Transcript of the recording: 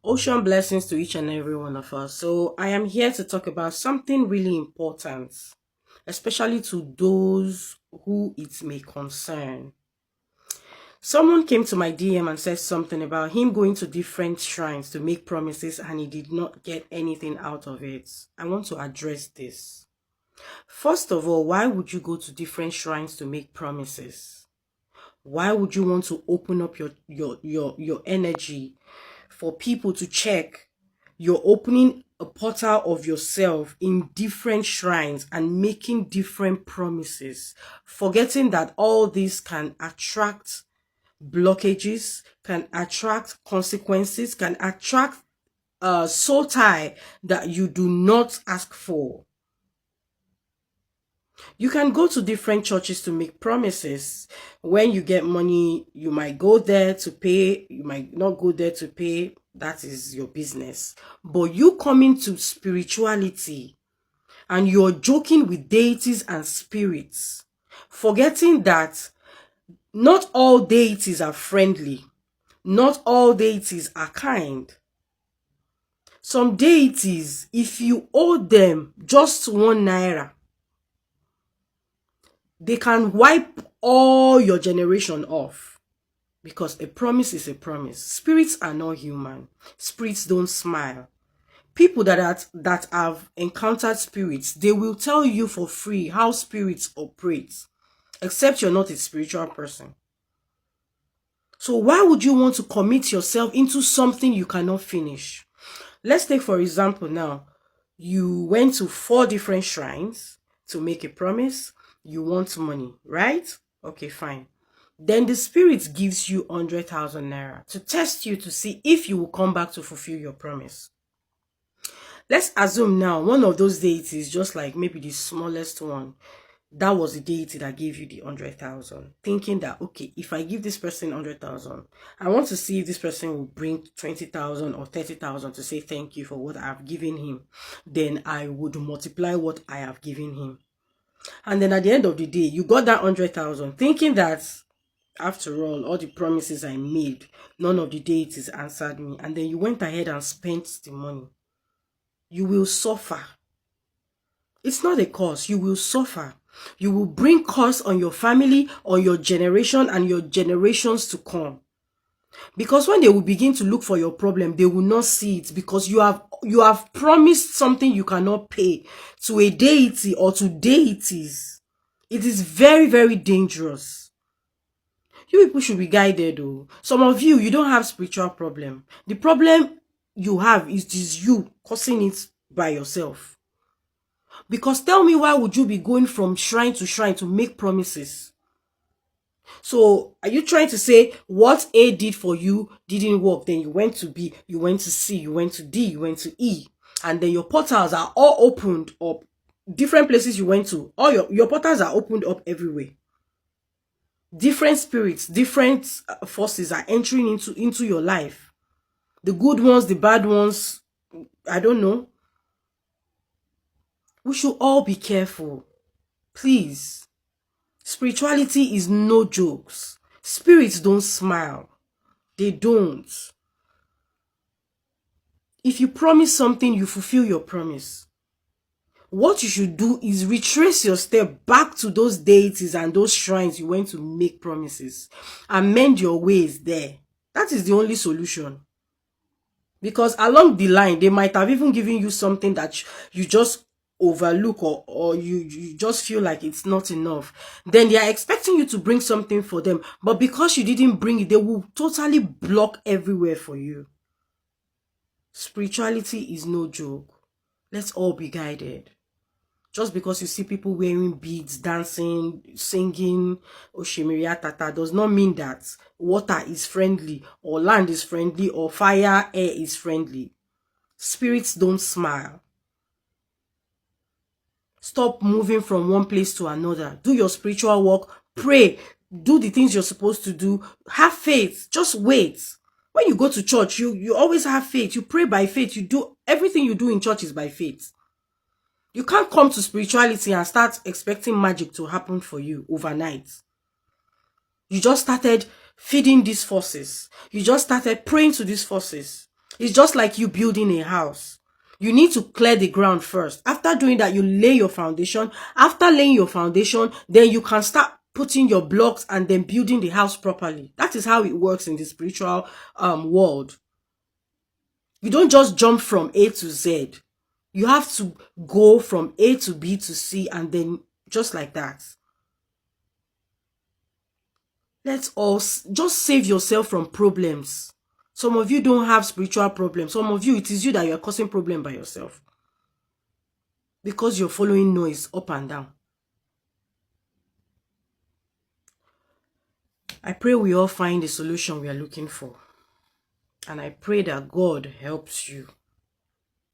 Ocean blessings to each and every one of us. So I am here to talk about something really important, especially to those who it may concern. Someone came to my DM and said something about him going to different shrines to make promises and he did not get anything out of it. I want to address this. First of all, why would you go to different shrines to make promises? Why would you want to open up your energy for people to check? You're opening a portal of yourself in different shrines and making different promises, forgetting that all this can attract blockages, can attract consequences, can attract soul tie that you do not ask for. You can go to different churches to make promises. When you get money, you might go there to pay, you might not go there to pay. That is your business. But you come into spirituality and you're joking with deities and spirits, forgetting that not all deities are friendly. Not all deities are kind. Some deities, if you owe them just 1 naira, they can wipe all your generation off, because a promise is a promise. Spirits are not human. Spirits don't smile. People that have encountered spirits, they will tell you for free how spirits operate, except you're not a spiritual person. So why would you want to commit yourself into something you cannot finish? Let's take, for example, now, you went to 4 different shrines to make a promise. You want money, right? Okay, fine. Then the spirit gives you 100,000 naira to test you to see if you will come back to fulfill your promise. Let's assume now one of those deities, just like maybe the smallest one, that was the deity that gave you the 100,000, thinking that, okay, if I give this person 100,000, I want to see if this person will bring 20,000 or 30,000 to say thank you for what I have given him. Then I would multiply what I have given him. And then at the end of the day, you got that 100,000, thinking that after all the promises I made, none of the deities answered me. And then you went ahead and spent the money. You will suffer. It's not a curse. You will suffer. You will bring curse on your family, on your generation, and your generations to come. Because when they will begin to look for your problem, they will not see it, because you have promised something you cannot pay to a deity or to deities. It is very, very dangerous. You people should be guided though. Some of you, you don't have spiritual problem. The problem you have is just you causing it by yourself. Because tell me, why would you be going from shrine to make promises? So are you trying to say what A did for you didn't work? Then you went to B, you went to C, you went to D, you went to E, and then your portals are all opened up. Different places you went to, all your portals are opened up everywhere. Different spirits, different forces are entering into your life. The good ones, the bad ones, I don't know. We should all be careful, please. Spirituality is no jokes. Spirits don't smile. They don't. If you promise something, you fulfill your promise. What you should do is retrace your step back to those deities and those shrines you went to make promises. Amend your ways there. That is the only solution. Because along the line, they might have even given you something that you just overlook, or you just feel like it's not enough. Then they are expecting you to bring something for them, but because you didn't bring it, they will totally block everywhere for you. Spirituality is no joke. Let's all be guided. Just because you see people wearing beads, dancing, singing Oshimiria Tata does not mean that water is friendly, or land is friendly, or fire, air is friendly. Spirits don't smile. Stop moving from one place to another. Do your spiritual work. Pray. Do the things you're supposed to do. Have faith. Just wait. When you go to church, you always have faith. You pray by faith. You do everything you do in church is by faith. You can't come to spirituality and start expecting magic to happen for you overnight. You just started feeding these forces. You just started praying to these forces. It's just like you building a house. You need to clear the ground first. After doing that, you lay your foundation. After laying your foundation, then you can start putting your blocks and then building the house properly. That is how it works in the spiritual world. You don't just jump from A to Z. You have to go from A to B to C, and then just like that. Let's all just save yourself from problems. Some of you don't have spiritual problems. Some of you, it is you that you're causing problem by yourself. Because you're following noise up and down. I pray we all find the solution we are looking for. And I pray that God helps you